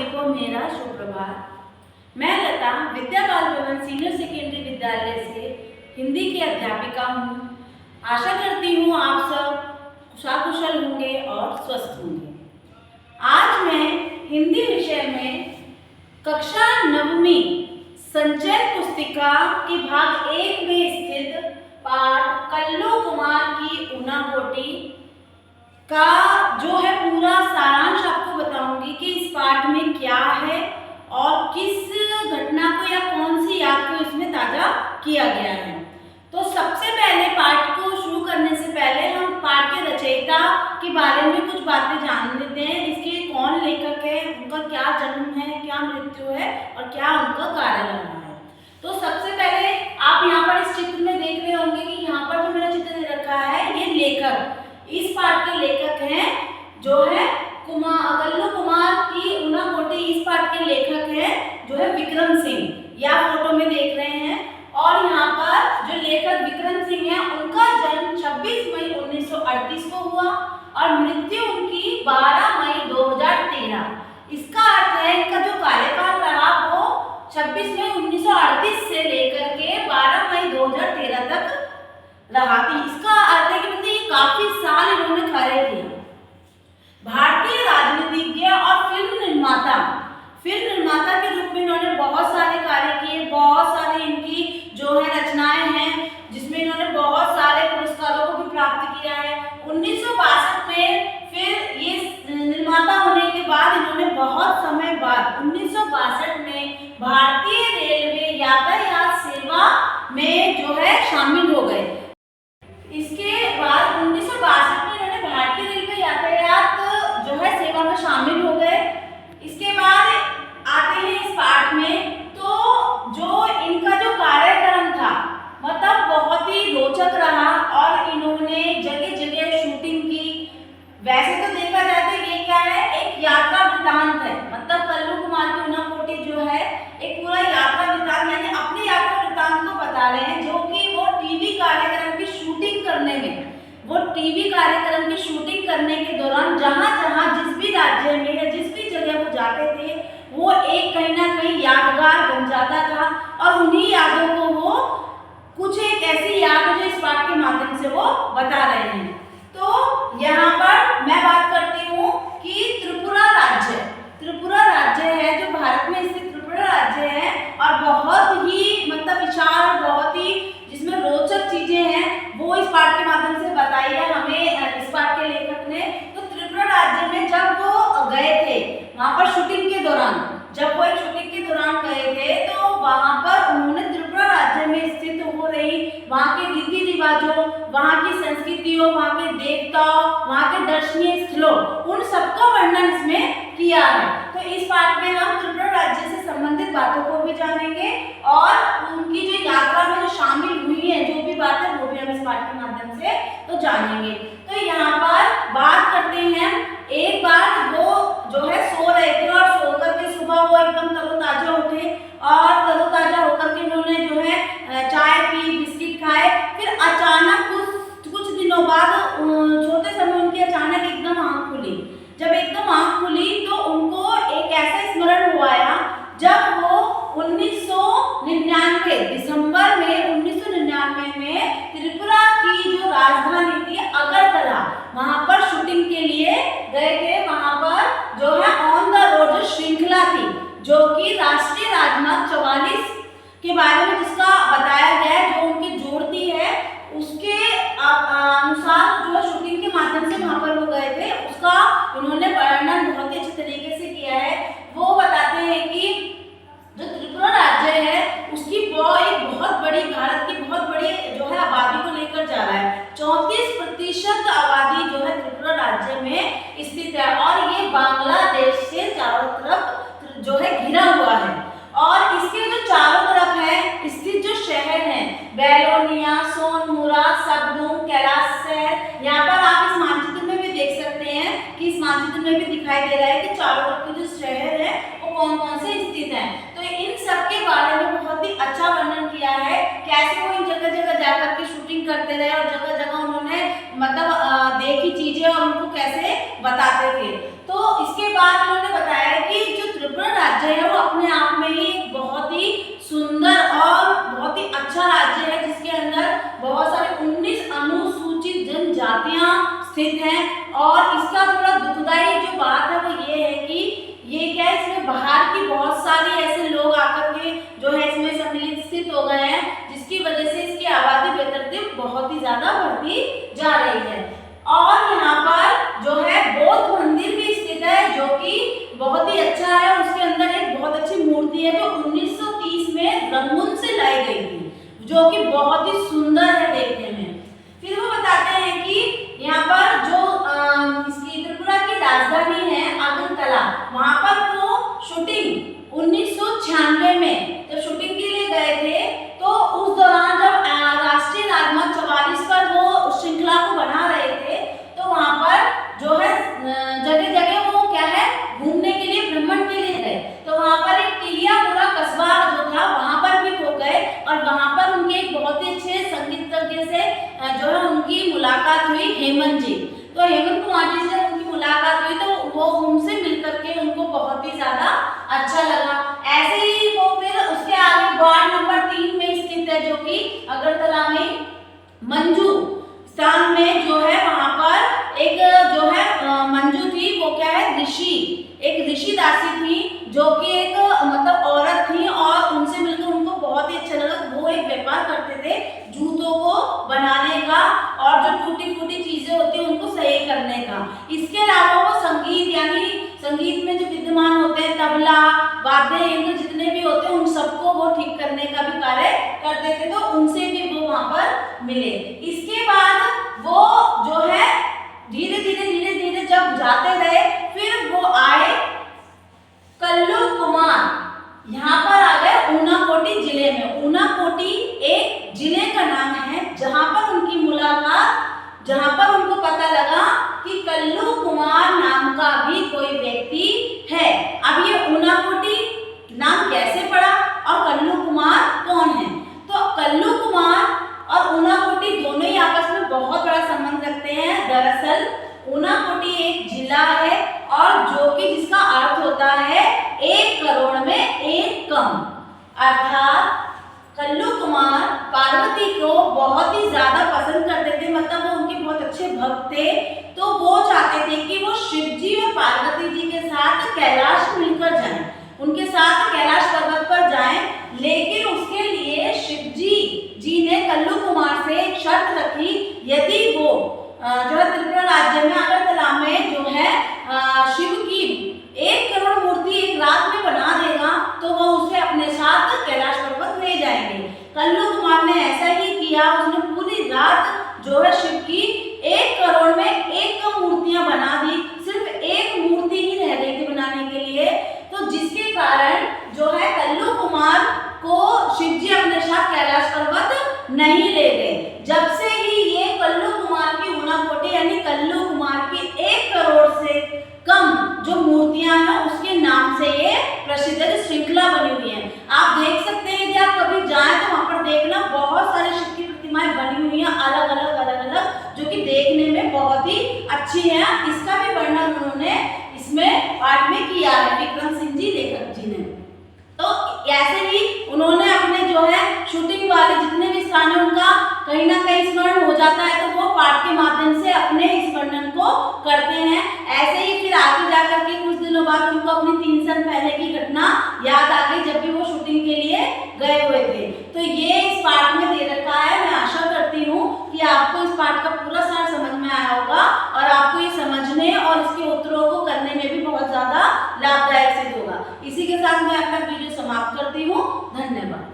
सभी को मेरा सुप्रभात। मैं लता विद्या बाल भवन सीनियर सेकेंडरी विद्यालय से हिंदी की अध्यापिका हूँ। आशा करती हूँ आप सब कुशल होंगे और स्वस्थ होंगे। आज मैं हिंदी विषय में कक्षा 9वीं संचय पुस्तिका के भाग 1 में स्थित पाठ कल्लू कुमार की ऊनाकोटी का जो है पूरा सारांश आपको बताऊंगी कि इस पाठ में क्या है और किस घटना को या कौन सी याद को इसमें ताजा किया गया है। तो सबसे पहले पाठ को शुरू करने से पहले हम पाठ के रचयिता के बारे में कुछ बातें जान लेते हैं। इसके कौन लेखक है, उनका क्या जन्म है, क्या मृत्यु है और क्या उनका कार्य रहा है। तो सबसे पहले आप यहाँ पर इस चित्र में देख रहे होंगे कि यहाँ पर जो मेरा चित्र दे रखा है ये लेखक, इस पाठ के लेखक हैं जो है कल्लू कुमार की ऊनाकोटी। इस पाठ के लेखक हैं जो है विक्रम सिंह, या फोटो में देख रहे हैं। और यहाँ पर जो लेखक विक्रम सिंह है उनका जन्म 26 मई 1938 को हुआ और मृत्यु उनकी 12 मई 2013। इसका अर्थ है इनका जो कार्यकाल रहा वो 26 मई 1938 से लेकर के 12 मई 2013 तक रहा थी। इसका अर्थ है कि मतलब ये काफी साल इन्होंने कार्य किया। भारतीय राजनीतिज्ञ और फिल्म निर्माता के रूप में इन्होंने बहुत सारे कार्य किए। बहुत सारे इनकी जो है रचनाएं हैं जिसमें इन्होंने बहुत सारे पुरस्कारों को भी प्राप्त किया है। 1962 में फिर ये निर्माता होने के बाद इन्होंने बहुत समय बाद 1962 में भारतीय रेलवे यातायात सेवा में जो है शामिल हो गए। इसके बाद 1962 में इन्होंने भारतीय रेलवे यातायात जो है सेवा में शामिल हो गए। इसके बाद आते हैं इस पाठ में, तो जो इनका जो कार्यक्रम था मतलब बहुत ही रोचक रहा और इन्होंने जगह जगह शूटिंग की। वैसे तो देखा जाए तो ये क्या है, एक यात्रा वृत्तांत है। मतलब कल्लू कुमार की ऊनाकोटी जो है एक पूरा यात्रा वृत्तांत यानी अपने यात्रा वृत्तांत को बता रहे हैं, जो कि वो टीवी कार्यक्रम की शूटिंग करने के दौरान जहां जिस भी राज्य में या जिस भी जगह वो जाते थे वो एक कहीं ना कहीं यादगार बन जाता था और उन्हीं यादों को वो कुछ एक ऐसी याद जो इस पाठ के माध्यम से वो बता रहे हैं। तो यहाँ पर मैं बात करती हूँ कि त्रिपुरा राज्य है जो भारत में स्थित त्रिपुरा राज्य है और बहुत ही मतलब विशाल, बहुत ही जिसमें रोचक चीजें हैं वो इस पाठ के माध्यम से बताई है हमें इस पाठ के लेखक ने। तो त्रिपुरा राज्य में जब वो गए थे वहां पर शूटिंग के दौरान, जब वो एक शूटिंग के दौरान गए थे तो वहां पर उन्होंने त्रिपुरा राज्य में स्थित हो रही वहां के रीति रिवाजों, वहां की संस्कृतियों, वहां के देवताओं, वहां के दर्शनीय स्थलों, उन सबका वर्णन इसमें किया है। तो इस पाठ में हम त्रिपुरा राज्य से संबंधित बातों को भी जानेंगे और उनकी जो यात्रा में जो शामिल हुई है जो भी बातें वो भी हम इस पाठ के माध्यम से तो जानेंगे। तो यहाँ पर बात करते हैं, एक बार वो जो है सो रहे थे और सोकर के सुबह वो एकदम तरोताजा उठे और तरोताजा होकर के उन्होंने जो है चाय पी, बिस्किट खाए। फिर अचानक कुछ दिनों बाद छोटे समय उनकी अचानक एकदम आंख खुली। जब एकदम आंख खुली तो उनको एक ऐसा स्मरण हुआ जब वो 1999 दिसंबर में 1999 में त्रिपुरा की जो राजधानी थी अगरतला, वहां पर शूटिंग के लिए गए थे। वहां पर जो है ऑन द रोड जो श्रृंखला थी जो कि राष्ट्रीय राजमार्ग 44 के बारे में जिसका बताया गया है, जो उनकी जोड़ती है उसके अनुसार जो शूटिंग के माध्यम से वहां पर वो गए थे उसका उन्होंने वर्णन बहुत ही अच्छे तरीके से किया है। वो बताते हैं कि जो त्रिपुरा राज्य है उसकी एक बहुत बड़ी, भारत की बहुत बड़ी जो है आबादी को लेकर जा रहा है। 34% आबादी जो है त्रिपुरा राज्य में स्थित है और ये बांग्लादेश से चारों तरफ जो है घिरा हुआ है। और इसके जो चारों तरफ है स्थित जो शहर हैं बेलोनिया, सोनमुरा, सबडूम, कैलाश शहर, यहाँ पर आप इस मानचित्र में भी देख सकते हैं कि इस मानचित्र में भी दिखाई दे रहा है कि चारों तरफ के जो शहर है वो कौन कौन से स्थित हैं। तो इन सब के बारे में बहुत ही अच्छा वर्णन किया है, कैसे वो इन जगह जगह जाकर के शूटिंग करते रहे और जगह जगह उन्होंने मतलब देखी चीजें और उनको कैसे बताते थे। तो इसके बाद उन्होंने बताया कि जो त्रिपुरा राज्य है वो अपने आप में ही एक बहुत ही सुंदर और बहुत ही अच्छा राज्य है, जिसके अंदर बहुत सारे 19 अनुसूचित जनजातियां स्थित हैं। और इसका थोड़ा दुखदाई जो बात है वो ये है कि ये क्या है, इसमें बाहर की बहुत सारी ऐसे लोग आकर के जो है इसमें सम्मिलित स्थित हो गए हैं, जिसकी वजह से इसकी आबादी बेतरतीब बहुत ही ज्यादा बढ़ती जा रही है। और यहाँ पर जो है बौद्ध मंदिर भी स्थित है, जो कि बहुत ही अच्छा है। उसके अंदर एक बहुत अच्छी मूर्ति है जो 1930 में रंगून से लाई गई थी, जो कि बहुत ही सुंदर है देखने में। फिर वो बताते हैं कि यहाँ पर जो इसकी त्रिपुरा की राजधानी है अगरतला, वहाँ पर वो शूटिंग 1996 में जब शूटिंग के लिए गए थे, तो उस दौरान जब राष्ट्रीय राजमार्ग 44 पर वो उस श्रृंखला को बना रहे थे, तो वहाँ पर जो है जगह जगह वो क्या है घूमने के लिए, भ्रमण के लिए गए। तो वहाँ पर एक टिलियापुरा कस्बा जो था वहाँ पर भी वो गए और वहाँ पर उनके एक बहुत ही अच्छे संगीतज्ञ से जो है उनकी मुलाकात हुई, हेमंत जी। तो हेमंत कुमार जी से उनकी मुलाकात हुई तो वो उनसे मिलकर के उनको बहुत ही ज्यादा अच्छा लगा। ऐसे ही वो फिर उसके आगे वार्ड नंबर 3 में स्थित है, जो कि अगरतला में मंजू स्थान में जो है वहां पर एक जो है मंजू थी, वो क्या है ऋषि, एक ऋषि दासी थी, जो कि एक मतलब औरत थी और उनसे मिलकर उनको बहुत ही अच्छा लगा। वो एक व्यापार करते थे जूतों को बनाने का और जो टूटी फूटी चीजें होती है उनको सही करने का। इसके अलावा वो संगीत, यानी संगीत में जो विद्यमान होते हैं तबला, वाद्य यंत्र जितने भी होते हैं उन सबको वो ठीक करने का भी कार्य करते थे, तो उनसे भी वो वहां पर मिले। इसके बाद वो जो है धीरे धीरे जब जाते रहे, फिर वो आए कल्लू कुमार, यहाँ पर आ गए ऊनाकोटी जिले में। ऊनाकोटी एक जिले का नाम है जहाँ पर उनकी मुलाकात, जहाँ पर उनको पता लगा कि कल्लू कुमार नाम का भी कोई व्यक्ति है। अब ये ऊनाकोटी नाम कैसे पड़ा और कल्लू कुमार कौन है? तो कल्लू कुमार और ऊनाकोटी दोनों ही आपस में बहुत बड़ा संबंध रखते हैं। दरअसल ऊनाकोटी एक जिला है और जो कि जिसका अर्थ होता है 1 करोड़ में 1 कम, अर्थात कल्लू कुमार पार्वती को बहुत ही ज्यादा पसंद करते थे, मतलब वो उनके बहुत अच्छे भक्त थे। तो वो चाहते थे कि वो शिव जी और पार्वती जी के साथ कैलाश मिलकर जाएं, उनके साथ कैलाश पर्वत पर जाएं। लेकिन उसके लिए शिव जी ने कल्लू कुमार से एक शर्त रखी, यदि वो जो है त्रिपुरा राज्य में अगरतला में जो है शिव की 1 करोड़ मूर्ति एक रात में बना देगा तो वो उसे अपने साथ कैलाश पर्वत ले जाएंगे। कल्लू कुमार ने ऐसा ही किया, उसने पूरी रात जो है शिव की 1 करोड़ में 1 कम मूर्तियां बना दी, सिर्फ एक मूर्ति ही रह गई थी बनाने के लिए। तो जिसके कारण जो है कल्लू कुमार को शिव जी अपने साथ कैलाश पर्वत नहीं ले गए। जब से ही ये कल्लू कुमार की ऊनाकोटी यानी कल्लू कुमार की 1 करोड़ से कम जो मूर्तियां हैं उसके नाम से ये प्रसिद्ध श्रृंखला बनी हुई है। आप देख सकते हैं, यदि आप कभी जाएं तो वहां पर देखना बहुत सारी शिव की प्रतिमाएं बनी हुई हैं अलग अलग, जो कि देखने में बहुत ही अच्छी है। इसका भी वर्णन उन्होंने इसमें पाठ में किया है, विक्रम सिंह जी लेखक जी ने। तो ऐसे ही उन्होंने अपने जो है शूटिंग वाले जितने भी स्थान है उनका कहीं ना कहीं स्मरण हो जाता है, तो वो पाठ के माध्यम से अपने इस वर्णन को करते हैं। ऐसे ही फिर आगे जाकर के कुछ दिनों बाद उनको अपनी 3 साल पहले की घटना याद आ गई, जब भी वो शूटिंग के लिए गए हुए थे। तो ये इस पाठ में दे रखा है। मैं आशा करती हूँ कि आपको इस पाठ का पूरा सार समझ में आया होगा और आपको ये समझने और इसके उत्तरों को करने में भी बहुत ज्यादा लाभदायक सिद्ध होगा। इसी के साथ मैं अपना वीडियो समाप्त करती हूँ। धन्यवाद।